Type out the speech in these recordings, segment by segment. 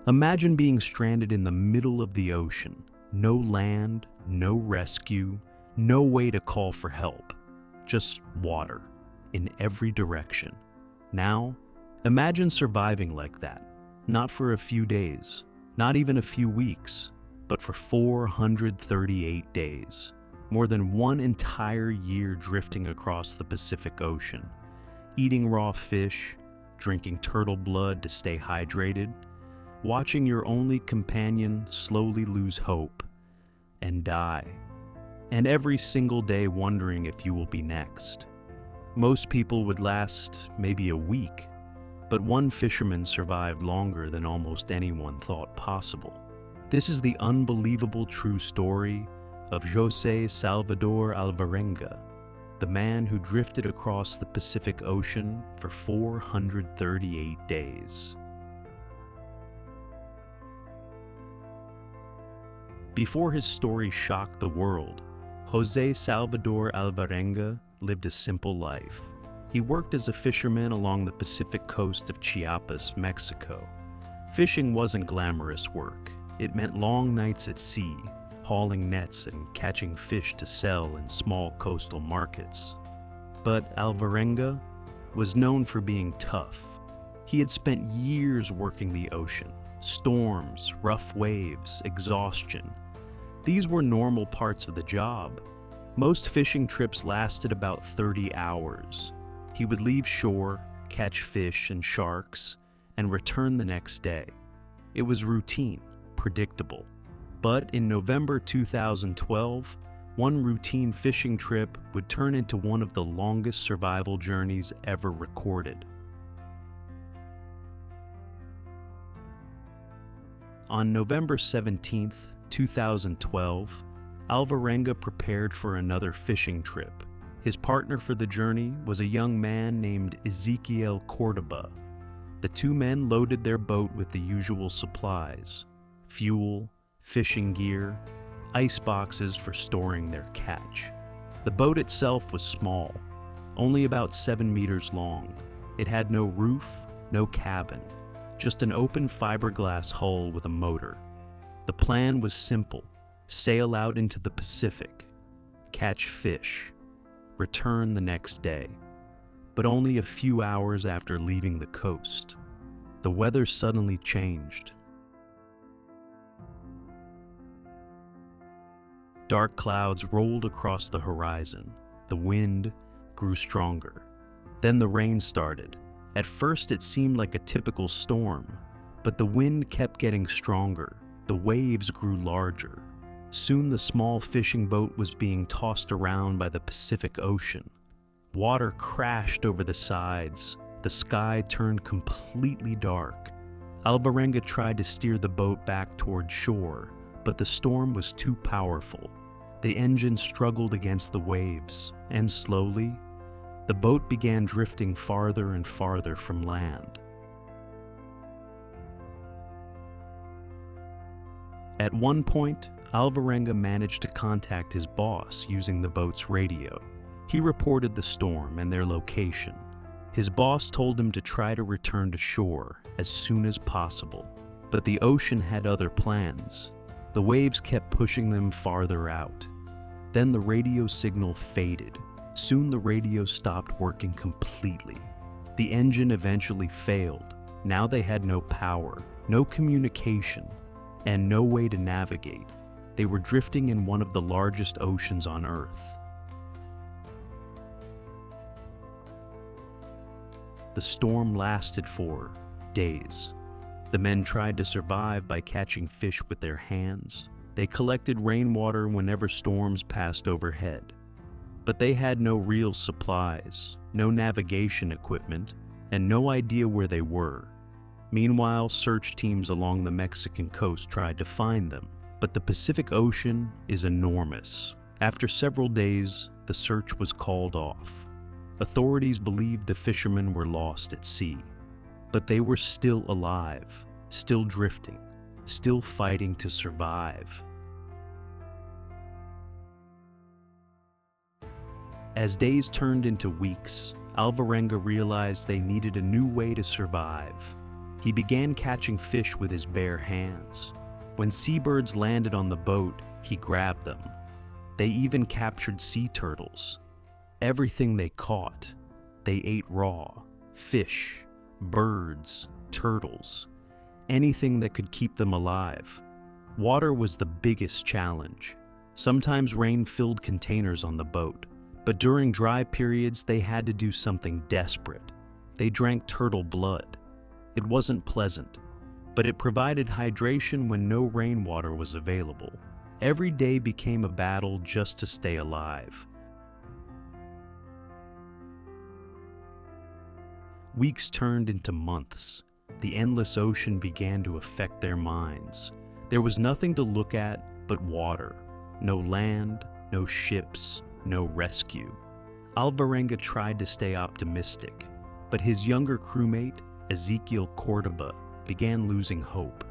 Imagine being stranded in the middle of the ocean. No land, no rescue, no way to call for help. Just water, in every direction. Now, imagine surviving like that. Not for a few days, not even a few weeks, but for 438 days. More than one entire year drifting across the Pacific Ocean. Eating raw fish, drinking turtle blood to stay hydrated, watching your only companion slowly lose hope and die, and every single day wondering if you will be next. Most people would last maybe a week, but one fisherman survived longer than almost anyone thought possible. This is the unbelievable true story of José Salvador Alvarenga, the man who drifted across the Pacific Ocean for 438 days. Before his story shocked the world, José Salvador Alvarenga lived a simple life. He worked as a fisherman along the Pacific coast of Chiapas, Mexico. Fishing wasn't glamorous work. It meant long nights at sea, hauling nets and catching fish to sell in small coastal markets. But Alvarenga was known for being tough. He had spent years working the ocean. Storms, rough waves, exhaustion. These were normal parts of the job. Most fishing trips lasted about 30 hours. He would leave shore, catch fish and sharks, and return the next day. It was routine, predictable. But in November 2012, one routine fishing trip would turn into one of the longest survival journeys ever recorded. On November 17, 2012, Alvarenga prepared for another fishing trip. His partner for the journey was a young man named Ezequiel Cordoba. The two men loaded their boat with the usual supplies: fuel, fishing gear, ice boxes for storing their catch. The boat itself was small, only about 7 meters long. It had no roof, no cabin, just an open fiberglass hull with a motor. The plan was simple: sail out into the Pacific, catch fish, return the next day. But only a few hours after leaving the coast, the weather suddenly changed. Dark clouds rolled across the horizon. The wind grew stronger. Then the rain started. At first it seemed like a typical storm, but the wind kept getting stronger. The waves grew larger. Soon the small fishing boat was being tossed around by the Pacific Ocean. Water crashed over the sides. The sky turned completely dark. Alvarenga tried to steer the boat back toward shore, but the storm was too powerful. The engine struggled against the waves, and slowly, the boat began drifting farther and farther from land. At one point, Alvarenga managed to contact his boss using the boat's radio. He reported the storm and their location. His boss told him to try to return to shore as soon as possible, but the ocean had other plans. The waves kept pushing them farther out. Then the radio signal faded. Soon the radio stopped working completely. The engine eventually failed. Now they had no power, no communication, and no way to navigate. They were drifting in one of the largest oceans on Earth. The storm lasted for days. The men tried to survive by catching fish with their hands. They collected rainwater whenever storms passed overhead. But they had no real supplies, no navigation equipment, and no idea where they were. Meanwhile, search teams along the Mexican coast tried to find them, but the Pacific Ocean is enormous. After several days, the search was called off. Authorities believed the fishermen were lost at sea, but they were still alive, still drifting, still fighting to survive. As days turned into weeks, Alvarenga realized they needed a new way to survive. He began catching fish with his bare hands. When seabirds landed on the boat, he grabbed them. They even captured sea turtles. Everything they caught, they ate raw: fish, birds, turtles, anything that could keep them alive. Water was the biggest challenge. Sometimes rain filled containers on the boat, but during dry periods they had to do something desperate. They drank turtle blood. It wasn't pleasant, but it provided hydration when no rainwater was available. Every day became a battle just to stay alive. Weeks turned into months. The endless ocean began to affect their minds. There was nothing to look at but water. No land, no ships, no rescue. Alvarenga tried to stay optimistic, but his younger crewmate, Ezequiel Cordoba, began losing hope.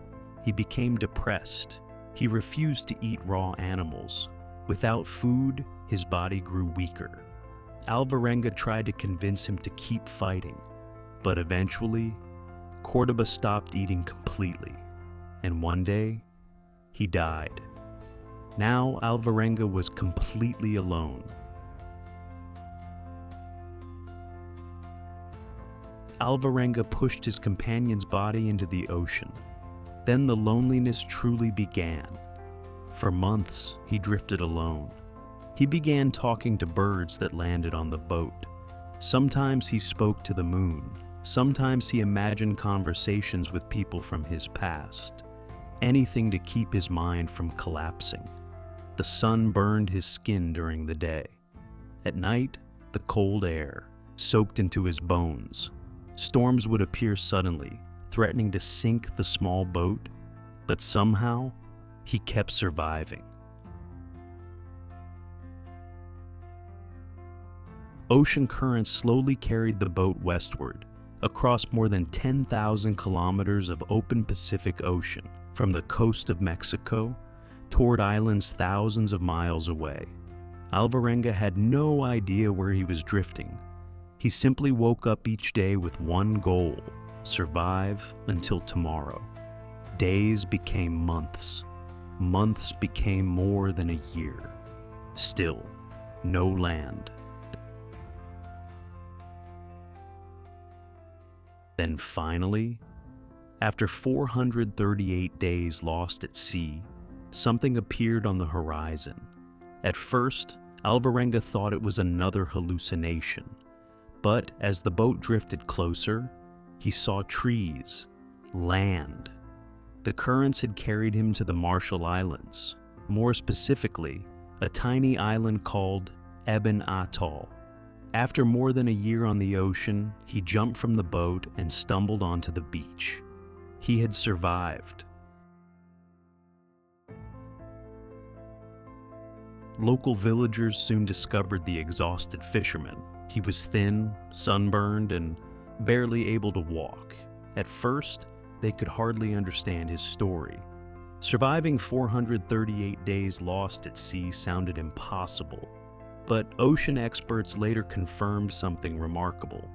He became depressed. He refused to eat raw animals. Without food, his body grew weaker. Alvarenga tried to convince him to keep fighting, but eventually, Cordoba stopped eating completely, and one day, he died. Now Alvarenga was completely alone. Alvarenga pushed his companion's body into the ocean. Then the loneliness truly began. For months, he drifted alone. He began talking to birds that landed on the boat. Sometimes he spoke to the moon. Sometimes he imagined conversations with people from his past. Anything to keep his mind from collapsing. The sun burned his skin during the day. At night, the cold air soaked into his bones. Storms would appear suddenly, threatening to sink the small boat, but somehow, he kept surviving. Ocean currents slowly carried the boat westward, across more than 10,000 kilometers of open Pacific Ocean, from the coast of Mexico toward islands thousands of miles away. Alvarenga had no idea where he was drifting. He simply woke up each day with one goal: survive until tomorrow. Days became months. Months became more than a year. Still, no land. Then finally, after 438 days lost at sea, something appeared on the horizon. At first, Alvarenga thought it was another hallucination. But as the boat drifted closer, he saw trees, land. The currents had carried him to the Marshall Islands, more specifically, a tiny island called Eben Atoll. After more than a year on the ocean, he jumped from the boat and stumbled onto the beach. He had survived. Local villagers soon discovered the exhausted fisherman. He was thin, sunburned, and barely able to walk. At first, they could hardly understand his story. Surviving 438 days lost at sea sounded impossible. But ocean experts later confirmed something remarkable.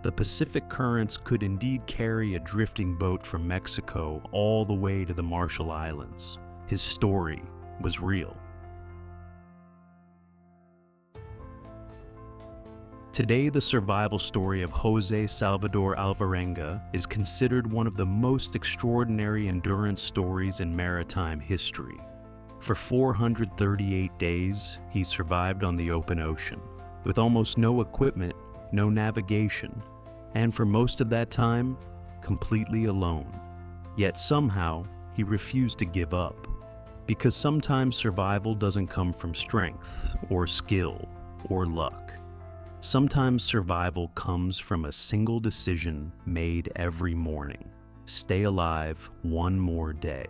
The Pacific currents could indeed carry a drifting boat from Mexico all the way to the Marshall Islands. His story was real. Today, the survival story of José Salvador Alvarenga is considered one of the most extraordinary endurance stories in maritime history. For 438 days, he survived on the open ocean, with almost no equipment, no navigation, and for most of that time, completely alone. Yet somehow, he refused to give up, because sometimes survival doesn't come from strength, or skill, or luck. Sometimes survival comes from a single decision made every morning: stay alive one more day.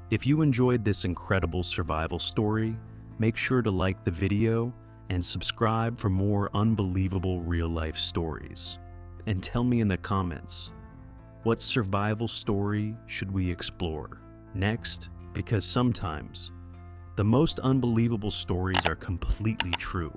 If you enjoyed this incredible survival story, make sure to like the video and subscribe for more unbelievable real-life stories. And tell me in the comments, what survival story should we explore next? Because sometimes, the most unbelievable stories are completely true.